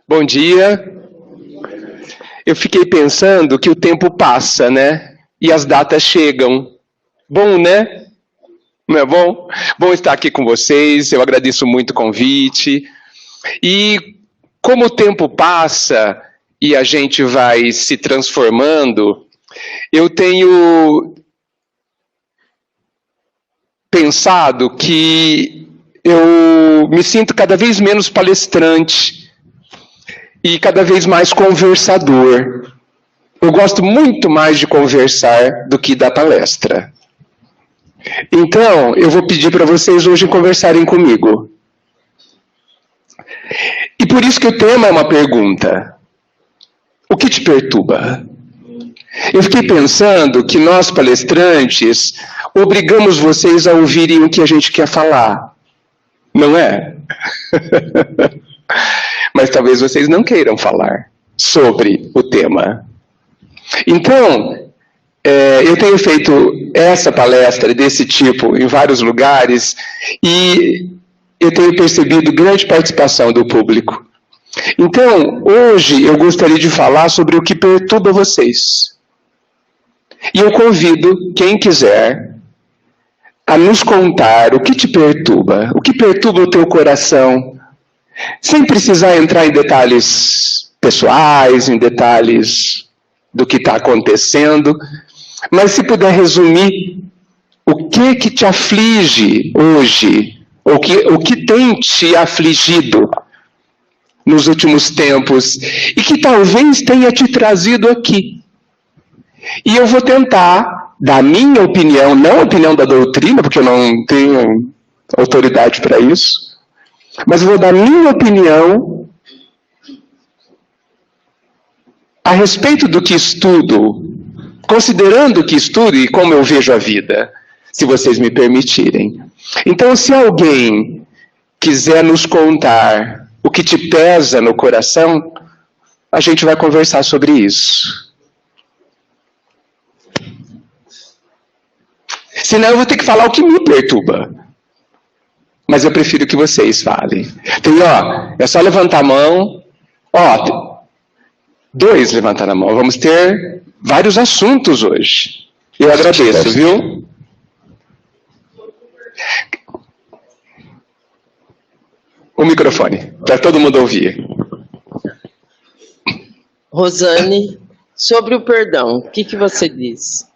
Bom dia. Eu fiquei pensando que o tempo passa, né? E as datas chegam. Bom, né? Não é bom? Bom estar aqui com vocês, eu agradeço muito o convite. E como o tempo passa e a gente vai se transformando, eu tenho pensado que eu me sinto cada vez menos palestrante e cada vez mais conversador. Eu gosto muito mais de conversar do que dar palestra. Então, eu vou pedir para vocês hoje conversarem comigo. E por isso que o tema é uma pergunta. O que te perturba? Eu fiquei pensando que nós, palestrantes, obrigamos vocês a ouvirem o que a gente quer falar. Não é? Mas talvez vocês não queiram falar sobre o tema. Então, eu tenho feito essa palestra desse tipo em vários lugares e eu tenho percebido grande participação do público. Então, hoje eu gostaria de falar sobre o que perturba vocês. E eu convido quem quiser a nos contar o que te perturba, o que perturba o teu coração, sem precisar entrar em detalhes pessoais, em detalhes do que está acontecendo, mas se puder resumir o que te aflige hoje, o que tem te afligido nos últimos tempos e que talvez tenha te trazido aqui. E eu vou tentar dar a minha opinião, não a opinião da doutrina, porque eu não tenho autoridade para isso, mas eu vou dar a minha opinião a respeito do que estudo, considerando o que estudo e como eu vejo a vida, se vocês me permitirem. Então, se alguém quiser nos contar o que te pesa no coração, a gente vai conversar sobre isso. Senão eu vou ter que falar o que me perturba. Mas eu prefiro que vocês falem. Então, é só levantar a mão. Dois levantaram a mão. Vamos ter vários assuntos hoje. Eu agradeço, viu? O microfone, para todo mundo ouvir. Rosane, sobre o perdão, o que você diz?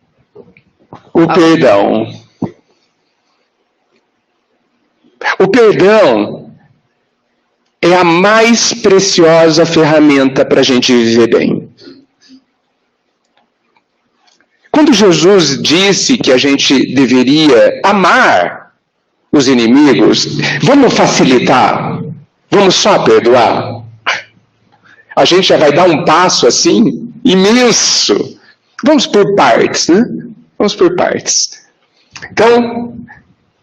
O perdão. O perdão é a mais preciosa ferramenta para a gente viver bem. Quando Jesus disse que a gente deveria amar os inimigos, vamos facilitar, vamos só perdoar. A gente já vai dar um passo assim, imenso. Vamos por partes, né? Vamos por partes. Então,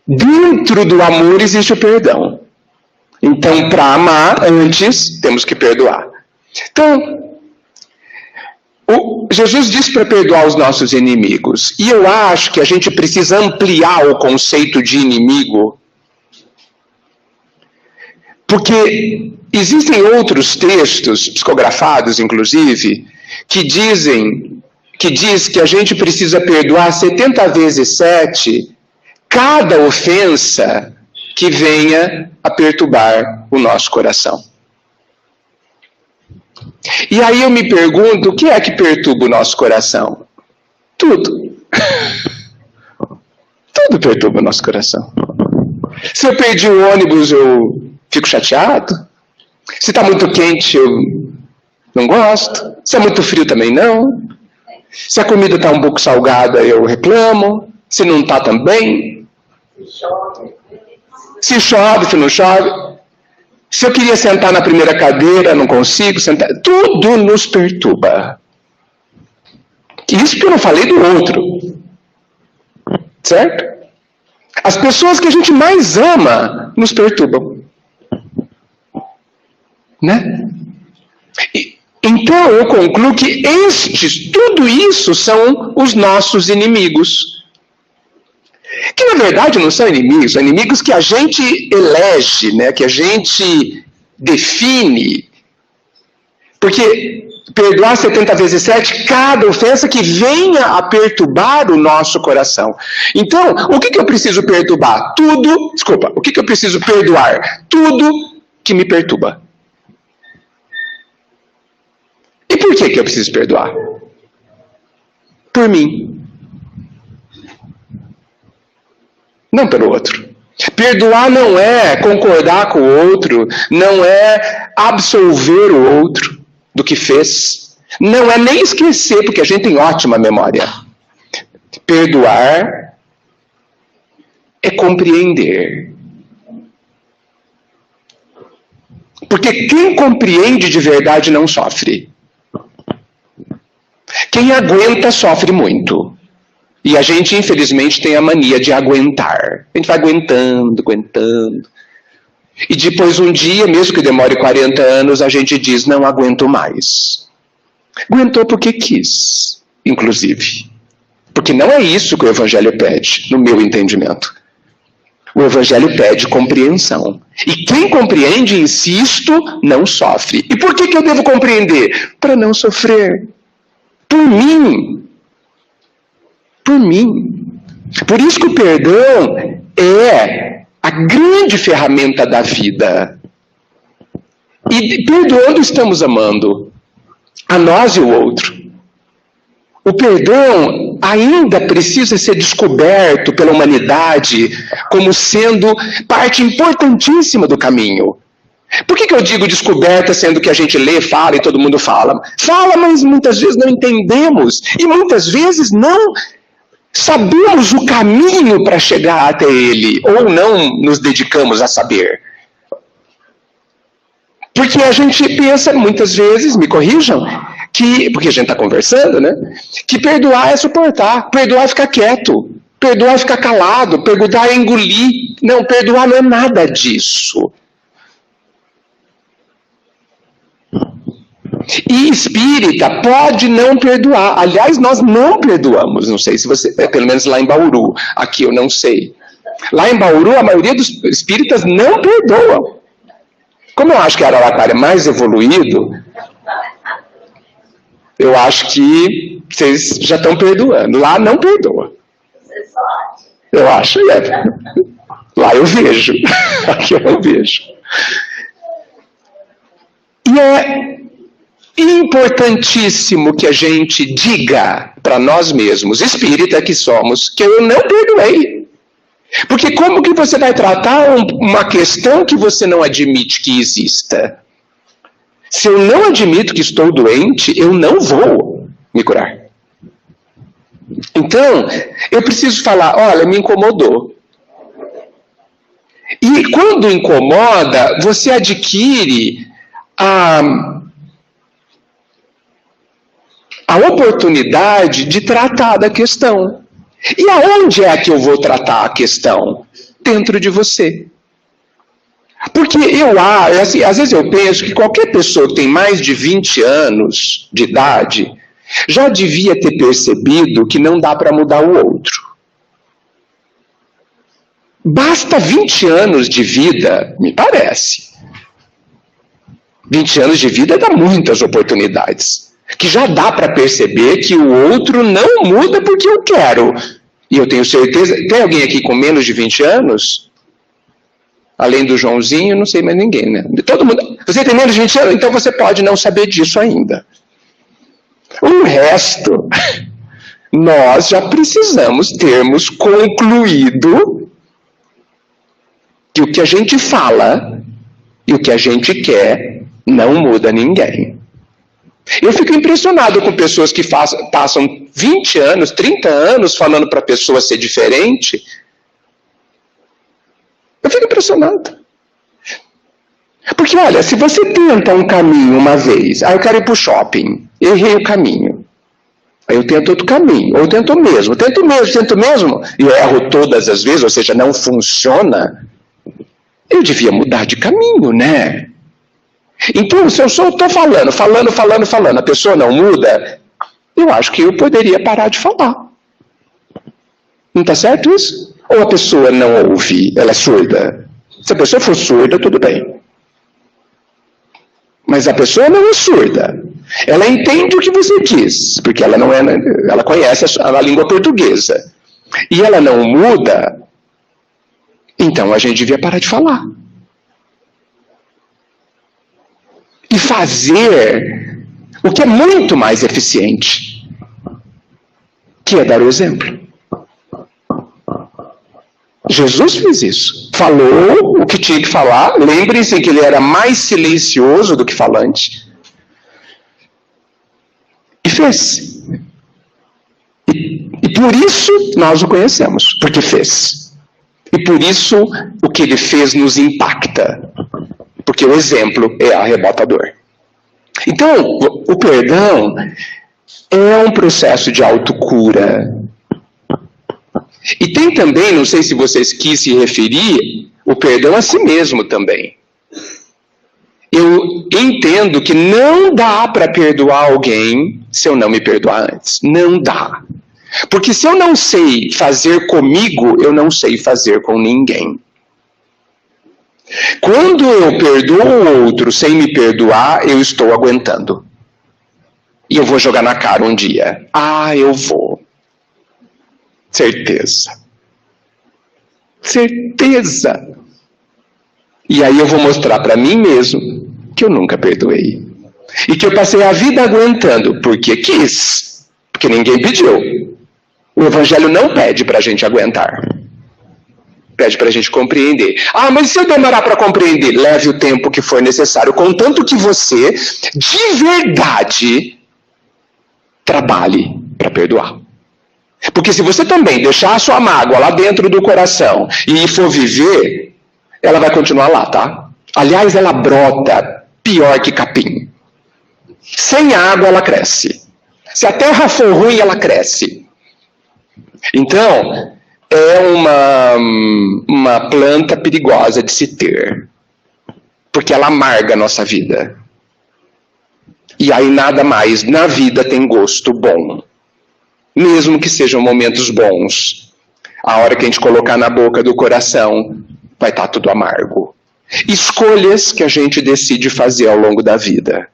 dentro do amor existe o perdão. Então, para amar, antes, temos que perdoar. Então, Jesus disse para perdoar os nossos inimigos. E eu acho que a gente precisa ampliar o conceito de inimigo. Porque existem outros textos, psicografados inclusive, que diz que a gente precisa perdoar 70 vezes 7 cada ofensa que venha a perturbar o nosso coração. E aí eu me pergunto, o que é que perturba o nosso coração? Tudo. Tudo perturba o nosso coração. Se eu perdi o ônibus, eu fico chateado. Se está muito quente, eu não gosto. Se é muito frio, também não. Se a comida está um pouco salgada, eu reclamo. Se não está também. Se chove, se não chove. Se eu queria sentar na primeira cadeira, não consigo sentar. Tudo nos perturba. Isso que eu não falei do outro. Certo? As pessoas que a gente mais ama nos perturbam. Né? Então eu concluo que tudo isso são os nossos inimigos. Que na verdade não são inimigos, são inimigos que a gente elege, né? Que a gente define Porque perdoar 70 vezes 7, cada ofensa que venha a perturbar o nosso coração. Então, o que eu preciso perturbar? O que eu preciso perdoar? Tudo que me perturba. E por que eu preciso perdoar? Por mim. Não pelo outro. Perdoar não é concordar com o outro, não é absolver o outro do que fez. Não é nem esquecer, porque a gente tem ótima memória. Perdoar é compreender. Porque quem compreende de verdade não sofre. Quem aguenta sofre muito. E a gente, infelizmente, tem a mania de aguentar. A gente vai aguentando. E depois, um dia, mesmo que demore 40 anos, a gente diz, não aguento mais. Aguentou porque quis, inclusive. Porque não é isso que o Evangelho pede, no meu entendimento. O Evangelho pede compreensão. E quem compreende, insisto, não sofre. E por que eu devo compreender? Para não sofrer. Por mim. Por mim. Por isso que o perdão é a grande ferramenta da vida. E perdoando estamos amando a nós e o outro. O perdão ainda precisa ser descoberto pela humanidade como sendo parte importantíssima do caminho. Por que eu digo descoberta, sendo que a gente lê, fala e todo mundo fala? Fala, mas muitas vezes não entendemos. E muitas vezes não sabemos o caminho para chegar até ele. Ou não nos dedicamos a saber. Porque a gente pensa, muitas vezes, me corrijam, porque a gente está conversando, né? Que perdoar é suportar, perdoar é ficar quieto, perdoar é ficar calado, perdoar é engolir. Não, perdoar não é nada disso. E espírita pode não perdoar. Aliás, nós não perdoamos. Não sei se você... pelo menos lá em Bauru. Aqui eu não sei. Lá em Bauru, a maioria dos espíritas não perdoam. Como eu acho que Araraquara é mais evoluído, eu acho que vocês já estão perdoando. Lá não perdoa. Eu acho, é. Lá eu vejo. Aqui eu vejo. E é importantíssimo que a gente diga para nós mesmos, espírita que somos, que eu não perdoei. Porque como que você vai tratar uma questão que você não admite que exista? Se eu não admito que estou doente, eu não vou me curar. Então, eu preciso falar, olha, me incomodou. E quando incomoda, você adquire a oportunidade de tratar da questão. E aonde é que eu vou tratar a questão? Dentro de você. Porque assim, às vezes eu penso que qualquer pessoa que tem mais de 20 anos de idade já devia ter percebido que não dá para mudar o outro. Basta 20 anos de vida, me parece. 20 anos de vida dá muitas oportunidades. Que já dá para perceber que o outro não muda porque eu quero. E eu tenho certeza... Tem alguém aqui com menos de 20 anos? Além do Joãozinho, não sei mais ninguém, né? Todo mundo... Você tem menos de 20 anos? Então você pode não saber disso ainda. O resto, nós já precisamos termos concluído que o que a gente fala e o que a gente quer não muda ninguém. Eu fico impressionado com pessoas que passam 20 anos, 30 anos falando para a pessoa ser diferente. Eu fico impressionado. Porque, olha, se você tenta um caminho uma vez, aí eu quero ir para o shopping, errei o caminho. Aí eu tento outro caminho, ou eu tento mesmo, e eu erro todas as vezes, ou seja, não funciona. Eu devia mudar de caminho, né? Então, se eu estou falando, a pessoa não muda, eu acho que eu poderia parar de falar. Não está certo isso? Ou a pessoa não ouve, ela é surda? Se a pessoa for surda, tudo bem. Mas a pessoa não é surda. Ela entende o que você diz, porque ela não é, ela conhece a língua portuguesa. E ela não muda, então a gente devia parar de falar. E fazer o que é muito mais eficiente, que é dar o exemplo. Jesus fez isso. Falou o que tinha que falar. Lembrem-se que ele era mais silencioso do que falante. E fez. E por isso nós o conhecemos, porque fez. E por isso o que ele fez nos impacta, porque o exemplo é arrebatador. Então, o perdão é um processo de autocura. E tem também, não sei se vocês quis se referir, o perdão a si mesmo também. Eu entendo que não dá para perdoar alguém se eu não me perdoar antes. Não dá. Porque se eu não sei fazer comigo, eu não sei fazer com ninguém. Quando eu perdoo o outro sem me perdoar, eu estou aguentando. E eu vou jogar na cara um dia. Ah, eu vou. Certeza. Certeza. E aí eu vou mostrar para mim mesmo que eu nunca perdoei. E que eu passei a vida aguentando porque quis. Porque ninguém pediu. O Evangelho não pede para a gente aguentar. Pede para a gente compreender. Ah, mas se eu demorar para compreender? Leve o tempo que for necessário, contanto que você, de verdade, trabalhe para perdoar. Porque se você também deixar a sua mágoa lá dentro do coração e for viver, ela vai continuar lá, tá? Aliás, ela brota pior que capim. Sem água ela cresce. Se a terra for ruim, ela cresce. Então, é uma planta perigosa de se ter. Porque ela amarga a nossa vida. E aí nada mais na vida tem gosto bom. Mesmo que sejam momentos bons. A hora que a gente colocar na boca do coração, vai estar tudo amargo. Escolhas que a gente decide fazer ao longo da vida.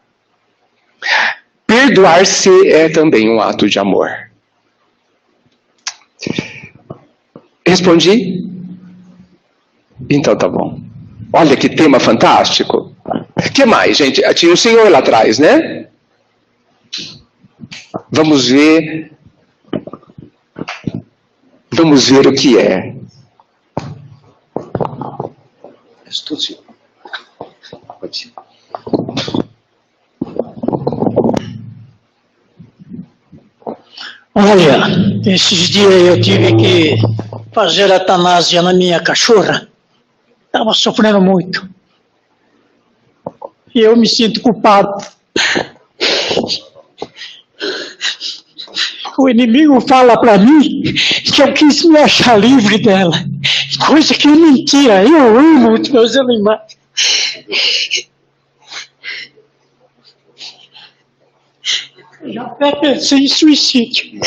Perdoar-se é também um ato de amor. Respondi? Então tá bom. Olha que tema fantástico. O que mais, gente? Tinha um senhor lá atrás, né? Vamos ver. Vamos ver o que é. Olha, esses dias eu tive que fazer a eutanásia na minha cachorra. Estava sofrendo muito. E eu me sinto culpado. O inimigo fala para mim que eu quis me achar livre dela. Coisa que é mentira. Eu amo os meus animais. Eu já até pensei em suicídio.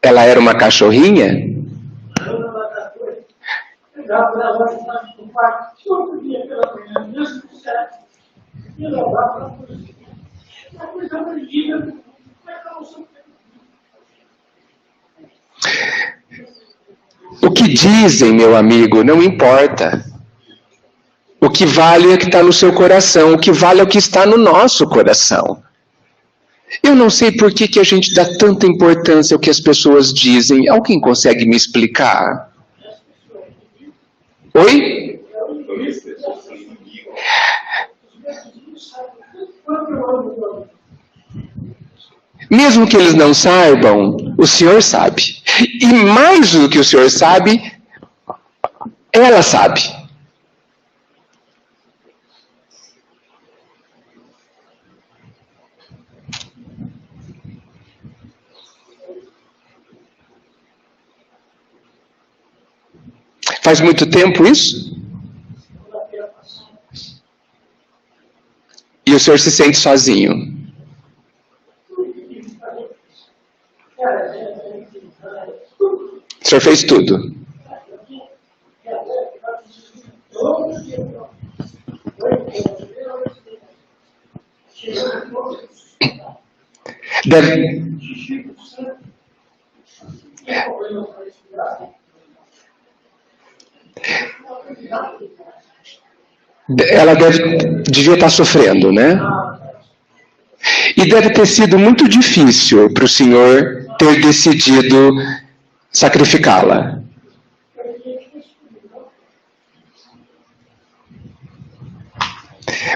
Ela era uma cachorrinha? O que dizem, meu amigo, não importa. O que vale é o que está no seu coração. O que vale é o que está no nosso coração. Eu não sei por que a gente dá tanta importância ao que as pessoas dizem. Alguém consegue me explicar? Oi? Mesmo que eles não saibam, o Senhor sabe. E mais do que o Senhor sabe, ela sabe. Faz muito tempo isso? E o senhor se sente sozinho? O senhor fez tudo? Ela devia estar sofrendo, né? E deve ter sido muito difícil para o Senhor ter decidido sacrificá-la.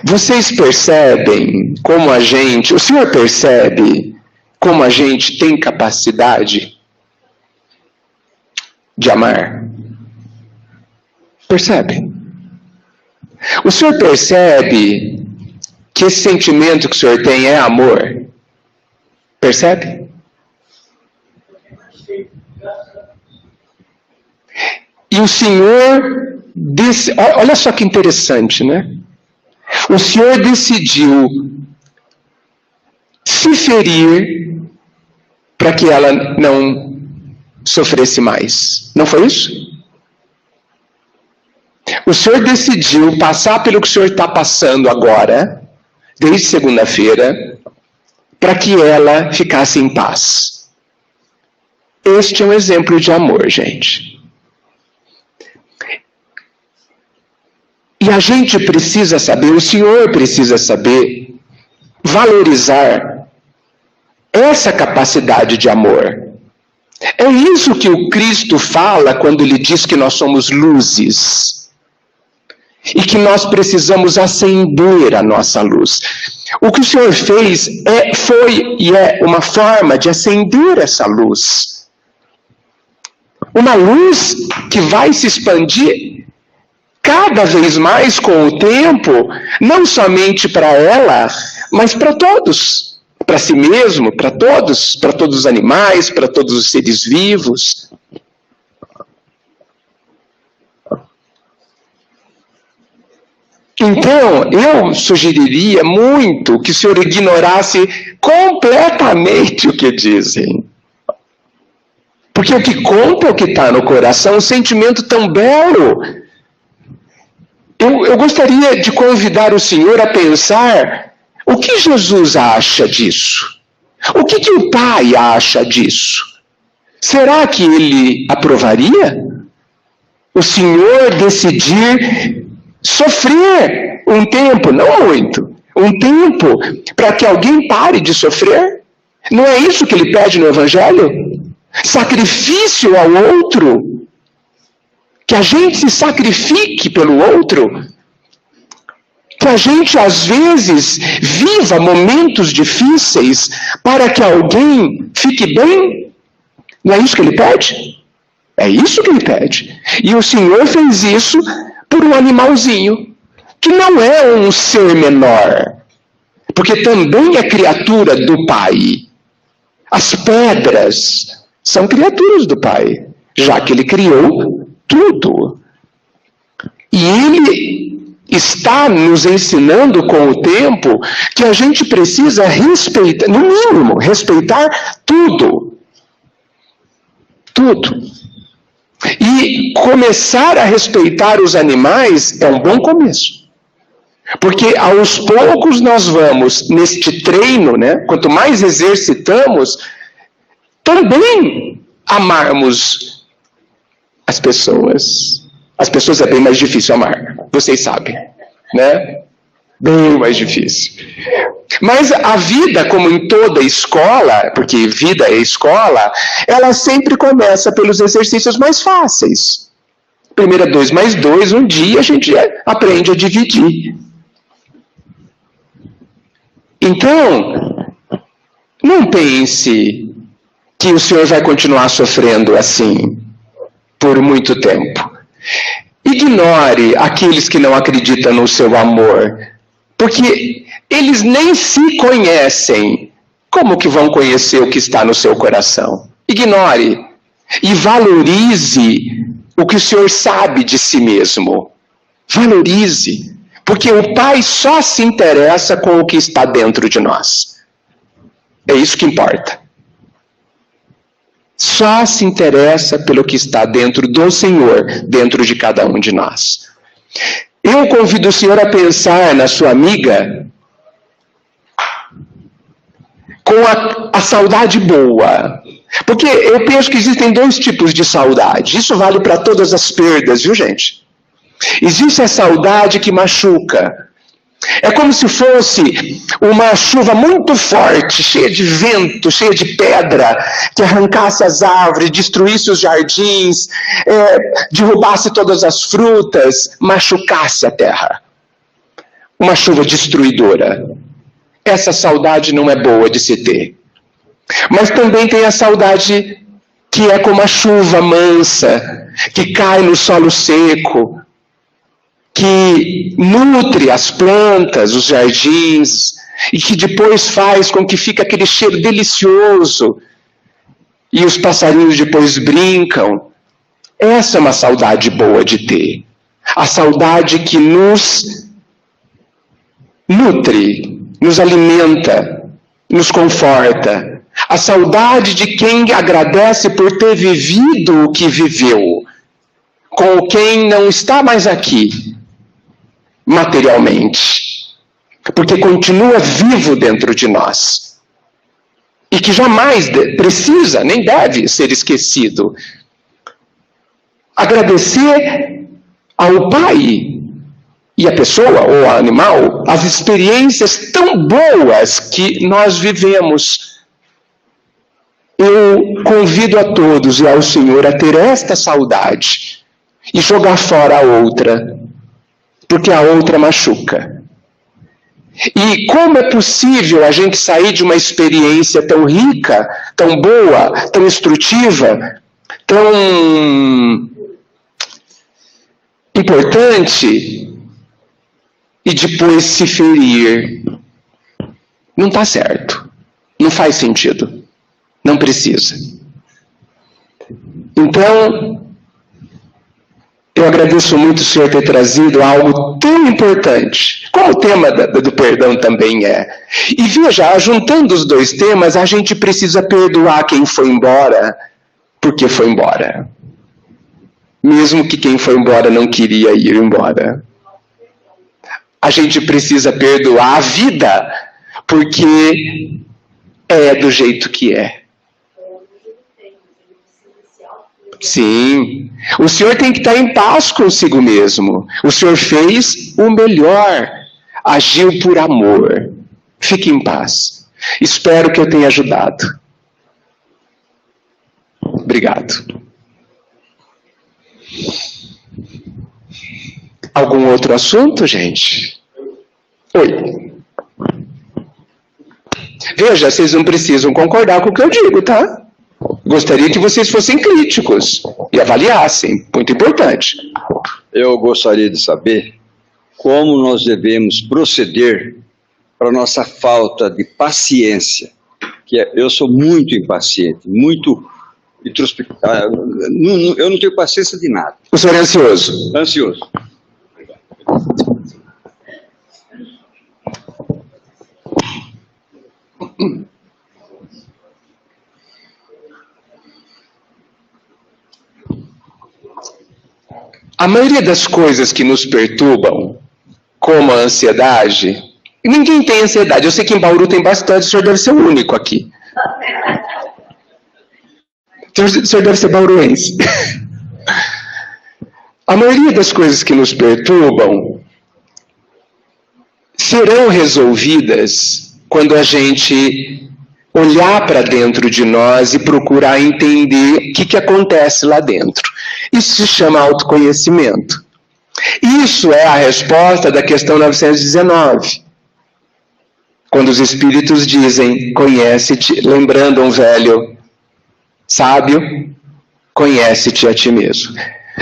Vocês percebem como o Senhor percebe como a gente tem capacidade de amar? Percebe? O Senhor percebe que esse sentimento que o Senhor tem é amor? Percebe? E o Senhor, olha só que interessante, né? O Senhor decidiu se ferir para que ela não sofresse mais. Não foi isso? O Senhor decidiu passar pelo que o Senhor está passando agora, desde segunda-feira, para que ela ficasse em paz. Este é um exemplo de amor, gente. E a gente precisa saber, o Senhor precisa saber, valorizar essa capacidade de amor. É isso que o Cristo fala quando ele diz que nós somos luzes. E que nós precisamos acender a nossa luz. O que o Senhor fez foi e é uma forma de acender essa luz. Uma luz que vai se expandir cada vez mais com o tempo, não somente para ela, mas para todos. Para si mesmo, para todos os animais, para todos os seres vivos. Então, eu sugeriria muito que o Senhor ignorasse completamente o que dizem. Porque o que conta é o que está no coração, um sentimento tão belo. Eu gostaria de convidar o Senhor a pensar o que Jesus acha disso. O que o Pai acha disso? Será que ele aprovaria? O Senhor decidir sofrer um tempo, não muito, um tempo para que alguém pare de sofrer? Não é isso que ele pede no Evangelho? Sacrifício ao outro. Que a gente se sacrifique pelo outro. Que a gente, às vezes, viva momentos difíceis para que alguém fique bem. Não é isso que ele pede? É isso que ele pede. E o Senhor fez isso por um animalzinho, que não é um ser menor, porque também é criatura do Pai. As pedras são criaturas do Pai, já que ele criou tudo. E ele está nos ensinando com o tempo que a gente precisa respeitar, no mínimo, respeitar tudo. Tudo. E começar a respeitar os animais é um bom começo. Porque aos poucos nós vamos, neste treino, né, quanto mais exercitamos, também amarmos as pessoas. As pessoas é bem mais difícil amar, vocês sabem, né? Bem mais difícil. Mas a vida, como em toda escola, porque vida é escola, ela sempre começa pelos exercícios mais fáceis. Primeiro 2 mais 2, um dia a gente aprende a dividir. Então, não pense que o Senhor vai continuar sofrendo assim por muito tempo. Ignore aqueles que não acreditam no seu amor, porque eles nem se conhecem. Como que vão conhecer o que está no seu coração? Ignore e valorize o que o Senhor sabe de si mesmo. Valorize, porque o Pai só se interessa com o que está dentro de nós. É isso que importa. Só se interessa pelo que está dentro do Senhor, dentro de cada um de nós. Eu convido o Senhor a pensar na sua amiga com a saudade boa. Porque eu penso que existem dois tipos de saudade. Isso vale para todas as perdas, viu, gente? Existe a saudade que machuca. É como se fosse uma chuva muito forte, cheia de vento, cheia de pedra, que arrancasse as árvores, destruísse os jardins, derrubasse todas as frutas, machucasse a terra. Uma chuva destruidora. Essa saudade não é boa de se ter. Mas também tem a saudade que é como a chuva mansa, que cai no solo seco, que nutre as plantas, os jardins, e que depois faz com que fique aquele cheiro delicioso, e os passarinhos depois brincam. Essa é uma saudade boa de ter. A saudade que nos nutre, nos alimenta, nos conforta. A saudade de quem agradece por ter vivido o que viveu, com quem não está mais aqui, materialmente, porque continua vivo dentro de nós, e que jamais precisa, nem deve ser esquecido. Agradecer ao Pai e a pessoa, ou ao animal, as experiências tão boas que nós vivemos. Eu convido a todos e ao Senhor a ter esta saudade e jogar fora a outra, porque a outra machuca. E como é possível a gente sair de uma experiência tão rica, tão boa, tão instrutiva, tão importante, e depois se ferir? Não está certo. Não faz sentido. Não precisa. Então, eu agradeço muito o Senhor ter trazido algo tão importante, como o tema do perdão também é. E veja, juntando os dois temas, a gente precisa perdoar quem foi embora, porque foi embora. Mesmo que quem foi embora não queria ir embora. A gente precisa perdoar a vida, porque é do jeito que é. Sim, o Senhor tem que estar em paz consigo mesmo. O Senhor fez o melhor, agiu por amor. Fique em paz. Espero que eu tenha ajudado. Obrigado. Algum outro assunto, gente? Oi. Veja, vocês não precisam concordar com o que eu digo, tá? Gostaria que vocês fossem críticos e avaliassem. Muito importante. Eu gostaria de saber como nós devemos proceder para a nossa falta de paciência. Eu sou muito impaciente, muito introspectivo. Eu não tenho paciência de nada. O senhor é ansioso? Ansioso. A maioria das coisas que nos perturbam, como a ansiedade, ninguém tem ansiedade. Eu sei que em Bauru tem bastante, o senhor deve ser o único aqui. O senhor deve ser bauruense. A maioria das coisas que nos perturbam serão resolvidas quando a gente olhar para dentro de nós e procurar entender o que acontece lá dentro. Isso se chama autoconhecimento. Isso é a resposta da questão 919. Quando os espíritos dizem, conhece-te, lembrando um velho sábio, conhece-te a ti mesmo.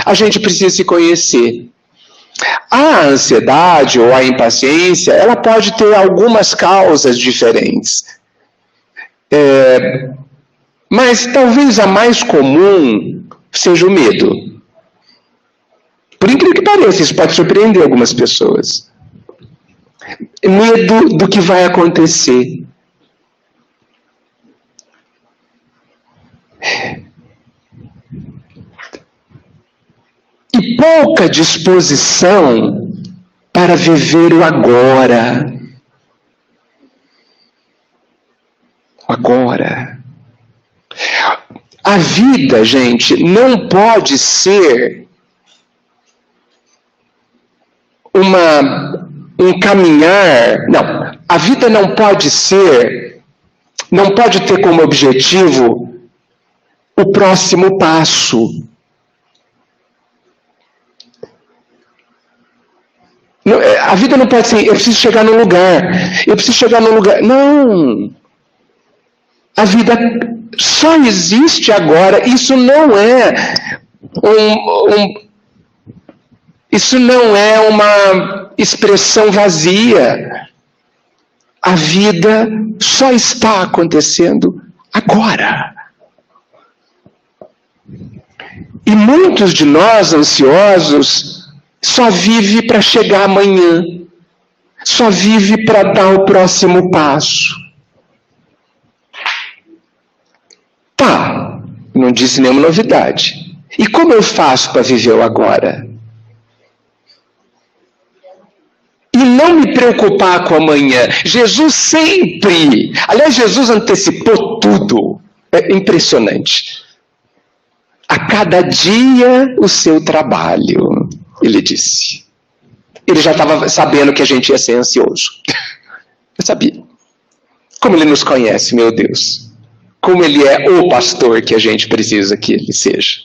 A gente precisa se conhecer. A ansiedade ou a impaciência, ela pode ter algumas causas diferentes. Mas talvez a mais comum seja o medo. Por incrível que pareça, isso pode surpreender algumas pessoas. Medo do que vai acontecer. E pouca disposição para viver o agora. agora. A vida, gente, não pode ser um caminhar. Não, a vida não pode ter como objetivo o próximo passo. A vida não pode ser, eu preciso chegar num lugar, Não. A vida só existe agora. Isso não é uma expressão vazia. A vida só está acontecendo agora. E muitos de nós ansiosos só vive para chegar amanhã. Só vive para dar o próximo passo. Tá, não disse nenhuma novidade. E como eu faço para viver o agora? E não me preocupar com amanhã. Jesus sempre, aliás, Jesus antecipou tudo. É impressionante. A cada dia o seu trabalho, ele disse. Ele já estava sabendo que a gente ia ser ansioso. Eu sabia. Como ele nos conhece, meu Deus. Como ele é o pastor que a gente precisa que ele seja.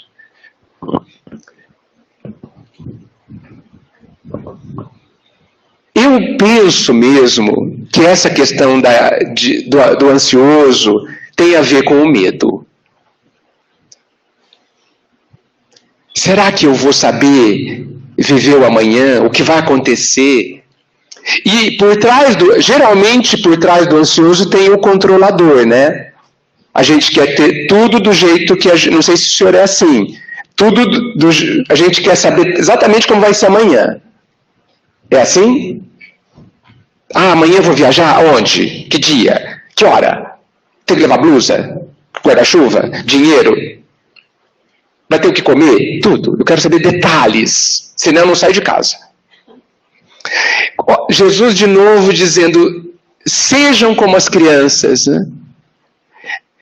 Eu penso mesmo que essa questão do ansioso tem a ver com o medo. Será que eu vou saber viver o amanhã, o que vai acontecer? E geralmente por trás do ansioso tem o controlador, né? A gente quer ter tudo do jeito que não sei se o senhor é assim. A gente quer saber exatamente como vai ser amanhã. É assim? Ah, amanhã eu vou viajar? Aonde? Que dia? Que hora? Tem que levar blusa? Guarda-chuva? Dinheiro? Vai ter o que comer? Tudo. Eu quero saber detalhes. Senão eu não saio de casa. Jesus de novo dizendo, sejam como as crianças, né?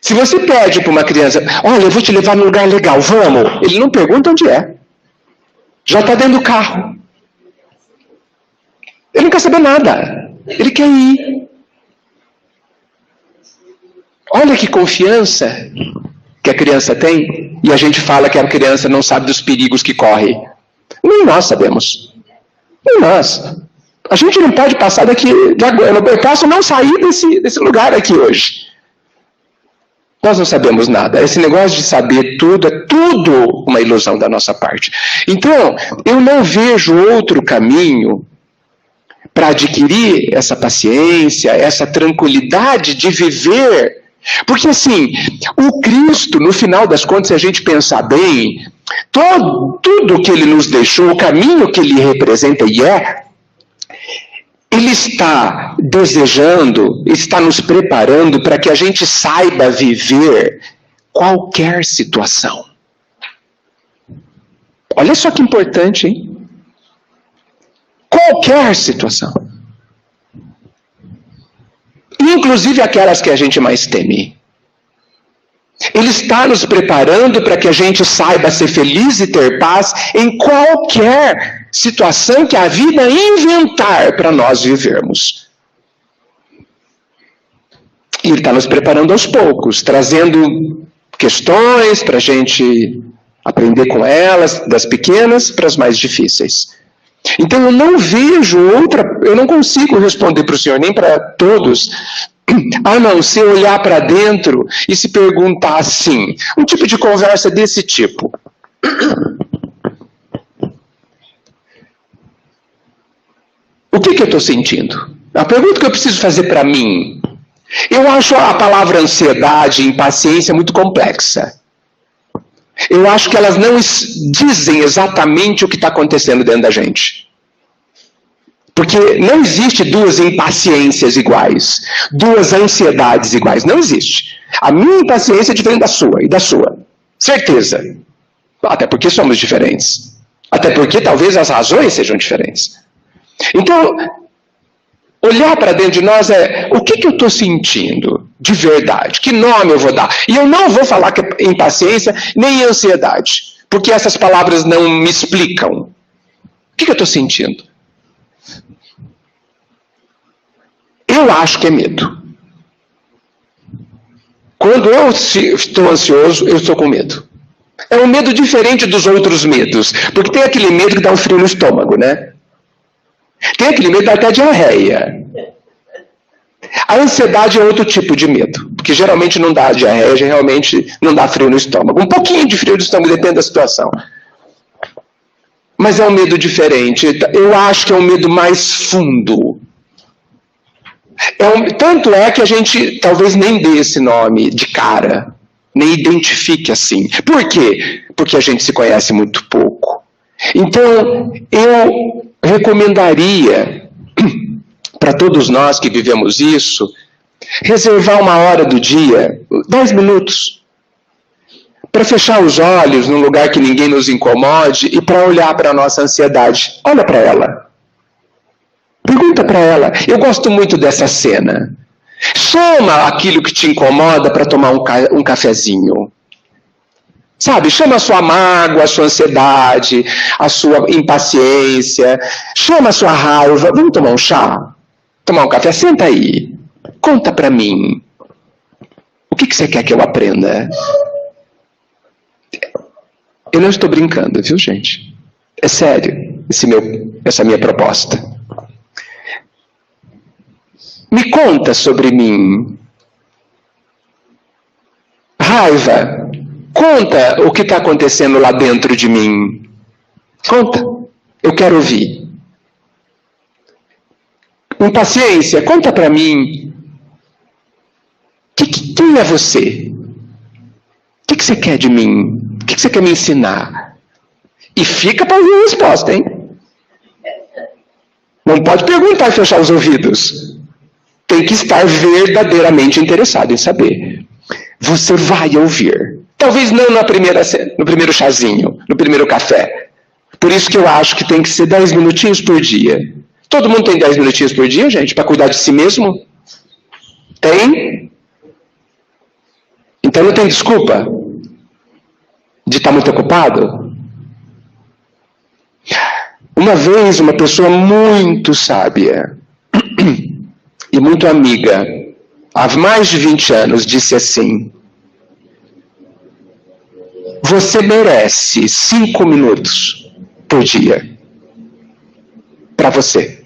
Se você pede para uma criança, olha, eu vou te levar num lugar legal, vamos. Ele não pergunta onde é. Já está dentro do carro. Ele não quer saber nada. Ele quer ir. Olha que confiança que a criança tem. E a gente fala que a criança não sabe dos perigos que corre. Nem nós sabemos. Nem nós. A gente não pode passar daqui. Eu posso não sair desse lugar aqui hoje. Nós não sabemos nada. Esse negócio de saber tudo, é tudo uma ilusão da nossa parte. Então, eu não vejo outro caminho para adquirir essa paciência, essa tranquilidade de viver. Porque assim, o Cristo, no final das contas, se a gente pensar bem, tudo que ele nos deixou, o caminho que ele representa e ele está desejando, está nos preparando para que a gente saiba viver qualquer situação. Olha só que importante, hein? Qualquer situação. Inclusive aquelas que a gente mais teme. Ele está nos preparando para que a gente saiba ser feliz e ter paz em qualquer situação que a vida inventar para nós vivermos. E ele está nos preparando aos poucos, trazendo questões para a gente aprender com elas, das pequenas para as mais difíceis. Então eu não vejo eu não consigo responder para o senhor, nem para todos, a não ser olhar para dentro e se perguntar assim, um tipo de conversa desse tipo. O que eu estou sentindo? A pergunta que eu preciso fazer para mim. Eu acho a palavra ansiedade e impaciência muito complexa. Eu acho que elas não dizem exatamente o que está acontecendo dentro da gente. Porque não existe duas impaciências iguais, duas ansiedades iguais. Não existe. A minha impaciência é diferente da sua e da sua. Certeza. Até porque somos diferentes. Até porque talvez as razões sejam diferentes. Então, olhar para dentro de nós o que eu estou sentindo de verdade? Que nome eu vou dar? E eu não vou falar que é impaciência nem ansiedade, porque essas palavras não me explicam. O que eu estou sentindo? Eu acho que é medo. Quando eu estou ansioso, eu estou com medo. É um medo diferente dos outros medos, porque tem aquele medo que dá um frio no estômago, né? Tem aquele medo que dá até diarreia. A ansiedade é outro tipo de medo, porque geralmente não dá diarreia, geralmente não dá frio no estômago. Um pouquinho de frio no estômago, depende da situação. Mas é um medo diferente. Eu acho que é um medo mais fundo. Tanto é que a gente talvez nem dê esse nome de cara, nem identifique assim. Por quê? Porque a gente se conhece muito pouco. Então, eu recomendaria para todos nós que vivemos isso, reservar uma hora do dia, 10 minutos, para fechar os olhos num lugar que ninguém nos incomode e para olhar para a nossa ansiedade. Olha para ela. Pergunta para ela. Eu gosto muito dessa cena. Chama aquilo que te incomoda para tomar um cafezinho. Sabe, chama a sua mágoa, a sua ansiedade, a sua impaciência. Chama a sua raiva. Vamos tomar um chá? Tomar um café? Senta aí. Conta para mim. O que você quer que eu aprenda? Eu não estou brincando, viu, gente? É sério, essa minha proposta. Me conta sobre mim. Raiva, conta o que está acontecendo lá dentro de mim. Conta, eu quero ouvir. Impaciência, conta para mim. Quem é você? O que você quer de mim? O que você quer me ensinar? E fica para ouvir a resposta, hein? Não pode perguntar e fechar os ouvidos. Tem que estar verdadeiramente interessado em saber. Você vai ouvir. Talvez não no primeiro chazinho, no primeiro café. Por isso que eu acho que tem que ser 10 minutinhos por dia. Todo mundo tem 10 minutinhos por dia, gente, para cuidar de si mesmo? Tem? Então não tem desculpa de estar muito ocupado? Uma vez, uma pessoa muito sábia e muito amiga, há mais de 20 anos, disse assim: você merece 5 minutos por dia para você.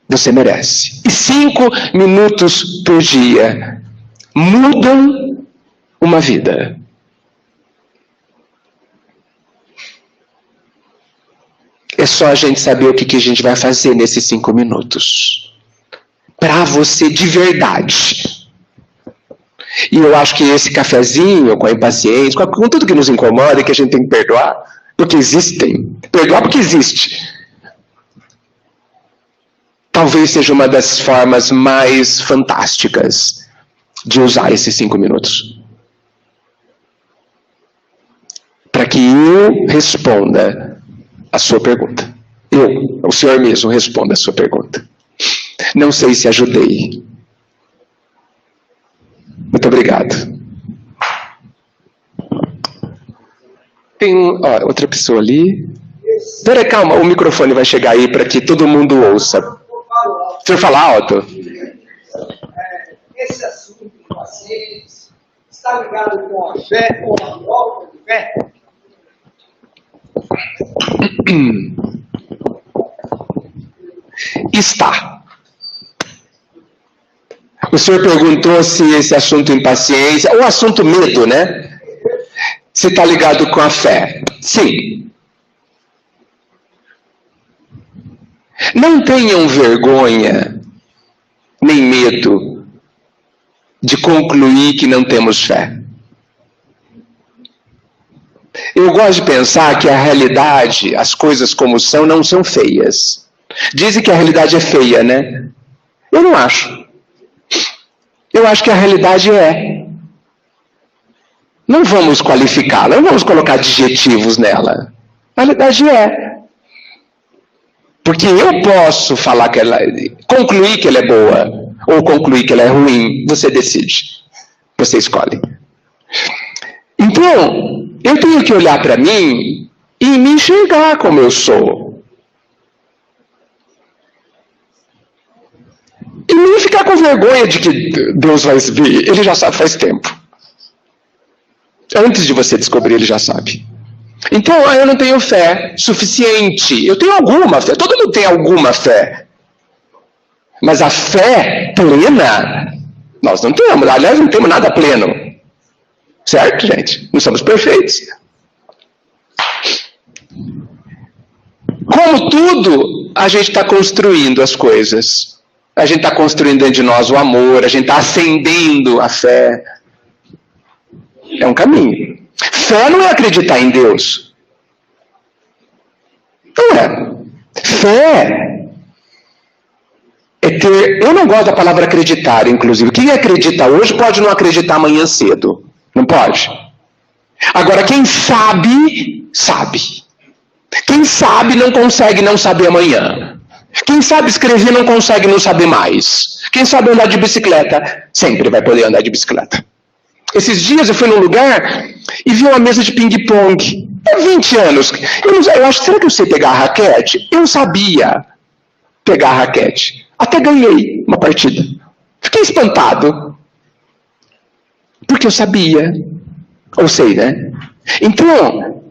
Você merece. E 5 minutos por dia mudam uma vida. É só a gente saber o que a gente vai fazer nesses 5 minutos. Para você de verdade. E eu acho que esse cafezinho, com a impaciência, com tudo que nos incomoda e que a gente tem que perdoar, porque existem. Perdoar porque existe. Talvez seja uma das formas mais fantásticas de usar esses 5 minutos. Para que eu responda a sua pergunta. O senhor mesmo, responda a sua pergunta. Não sei se ajudei. Muito obrigado. Tem outra pessoa ali. Peraí, calma, o microfone vai chegar aí para que todo mundo ouça. O senhor fala alto? Esse assunto de paciência está ligado com a fé, com a falta de fé? Está. O senhor perguntou se esse assunto impaciência, ou assunto medo, né? Se está ligado com a fé. Sim. Não tenham vergonha, nem medo de concluir que não temos fé. Eu gosto de pensar que a realidade, as coisas como são, não são feias. Dizem que a realidade é feia, né? Eu não acho. Eu acho que a realidade é. Não vamos qualificá-la, não vamos colocar adjetivos nela. A realidade é. Porque eu posso falar que ela, concluir que ela é boa, ou concluir que ela é ruim, você decide. Você escolhe. Então, eu tenho que olhar para mim e me enxergar como eu sou. E nem ficar com vergonha de que Deus vai vir. Ele já sabe faz tempo. Antes de você descobrir, ele já sabe. Então, eu não tenho fé suficiente. Eu tenho alguma fé. Todo mundo tem alguma fé. Mas a fé plena, nós não temos. Aliás, não temos nada pleno. Certo, gente? Não somos perfeitos. Como tudo, a gente está construindo as coisas. A gente está construindo dentro de nós o amor, a gente está acendendo a fé. É um caminho. Fé não é acreditar em Deus. Não é. Fé é ter... Eu não gosto da palavra acreditar, inclusive. Quem acredita hoje pode não acreditar amanhã cedo. Não pode? Agora, quem sabe, sabe. Quem sabe não consegue não saber amanhã. Quem sabe escrever não consegue não saber mais. Quem sabe andar de bicicleta, sempre vai poder andar de bicicleta. Esses dias eu fui num lugar e vi uma mesa de ping-pong. Há 20 anos. Eu acho, será que eu sei pegar a raquete? Eu sabia pegar a raquete. Até ganhei uma partida. Fiquei espantado. Porque eu sabia. Ou sei, né? Então,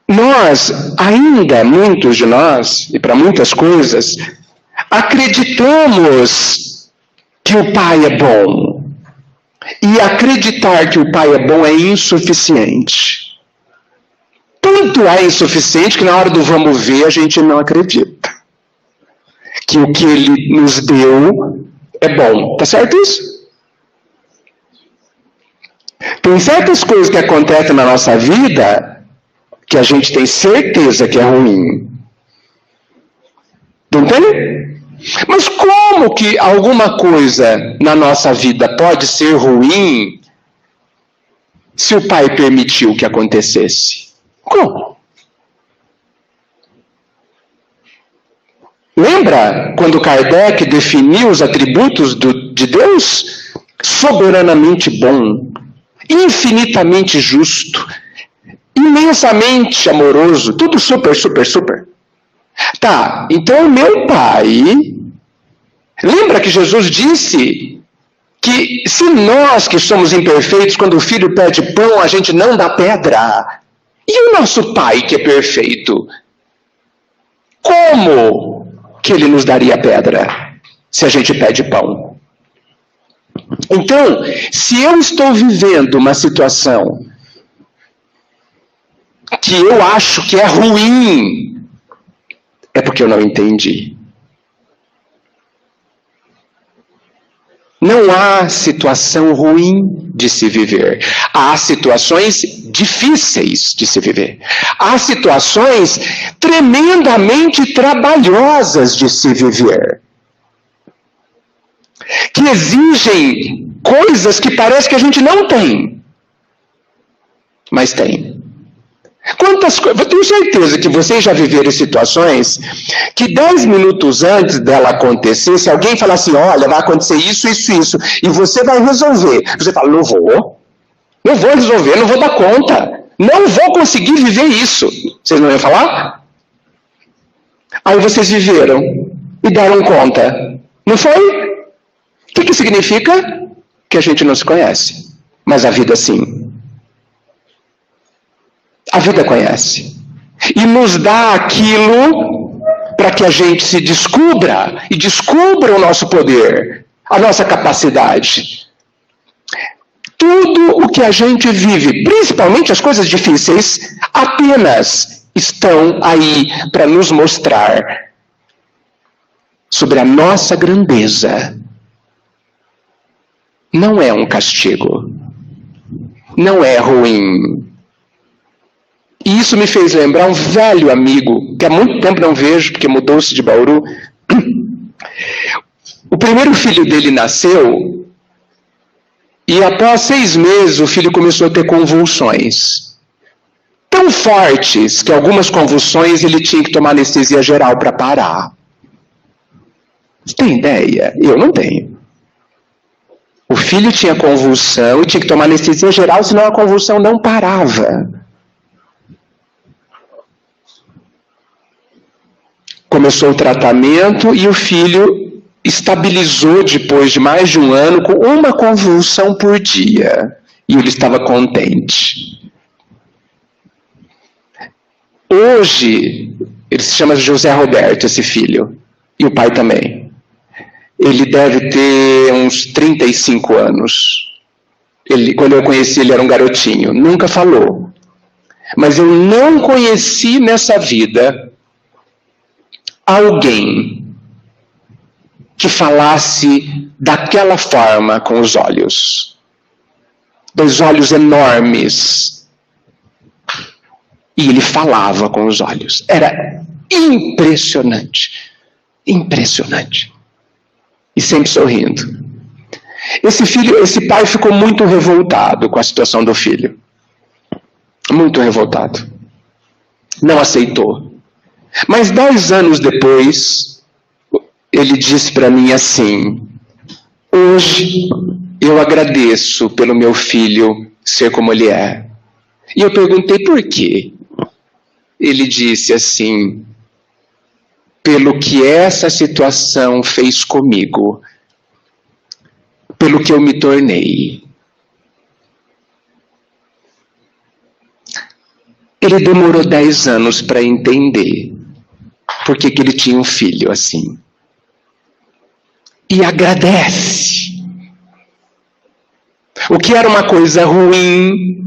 nós, ainda, muitos de nós, e para muitas coisas, acreditamos que o Pai é bom. E acreditar que o Pai é bom é insuficiente. Tanto é insuficiente que na hora do vamos ver a gente não acredita. Que o que Ele nos deu é bom. Tá certo isso? Tem certas coisas que acontecem na nossa vida que a gente tem certeza que é ruim. Entende? Mas como que alguma coisa na nossa vida pode ser ruim se o Pai permitiu que acontecesse? Como? Lembra quando Kardec definiu os atributos de Deus? Soberanamente bom, infinitamente justo, imensamente amoroso, tudo super, super, super. Tá, então meu Pai... Lembra que Jesus disse que se nós que somos imperfeitos, quando o filho pede pão, a gente não dá pedra. E o nosso Pai que é perfeito? Como que Ele nos daria pedra se a gente pede pão? Então, se eu estou vivendo uma situação que eu acho que é ruim, é porque eu não entendi. Não há situação ruim de se viver. Há situações difíceis de se viver. Há situações tremendamente trabalhosas de se viver. Que exigem coisas que parece que a gente não tem. Mas tem. Quantas coisas? Eu tenho certeza que vocês já viveram situações que 10 minutos antes dela acontecer, se alguém falar assim, olha, vai acontecer isso, isso, isso, e você vai resolver. Você fala, não vou resolver, não vou dar conta, não vou conseguir viver isso. Vocês não iam falar? Aí vocês viveram e deram conta. Não foi? O que significa? Que a gente não se conhece. Mas a vida sim. A vida conhece. E nos dá aquilo para que a gente se descubra e descubra o nosso poder, a nossa capacidade. Tudo o que a gente vive, principalmente as coisas difíceis, apenas estão aí para nos mostrar sobre a nossa grandeza. Não é um castigo. Não é ruim. E isso me fez lembrar um velho amigo, que há muito tempo não vejo, porque mudou-se de Bauru. O primeiro filho dele nasceu, e após 6 meses o filho começou a ter convulsões. Tão fortes, que algumas convulsões ele tinha que tomar anestesia geral para parar. Você tem ideia? Eu não tenho. O filho tinha convulsão e tinha que tomar anestesia geral, senão a convulsão não parava. Começou o tratamento e o filho estabilizou depois de mais de um ano com uma convulsão por dia. E ele estava contente. Hoje, ele se chama José Roberto, esse filho. E o pai também. Ele deve ter uns 35 anos. Quando eu conheci, ele era um garotinho. Nunca falou. Mas eu não conheci nessa vida alguém que falasse daquela forma com os olhos. Dois olhos enormes. E ele falava com os olhos. Era impressionante. Impressionante. E sempre sorrindo. Esse pai ficou muito revoltado com a situação do filho. Muito revoltado. Não aceitou. Mas 10 anos depois, ele disse para mim assim: hoje eu agradeço pelo meu filho ser como ele é. E eu perguntei por quê. Ele disse assim: pelo que essa situação fez comigo, pelo que eu me tornei. Ele demorou 10 anos para entender por que ele tinha um filho assim. E agradece. O que era uma coisa ruim,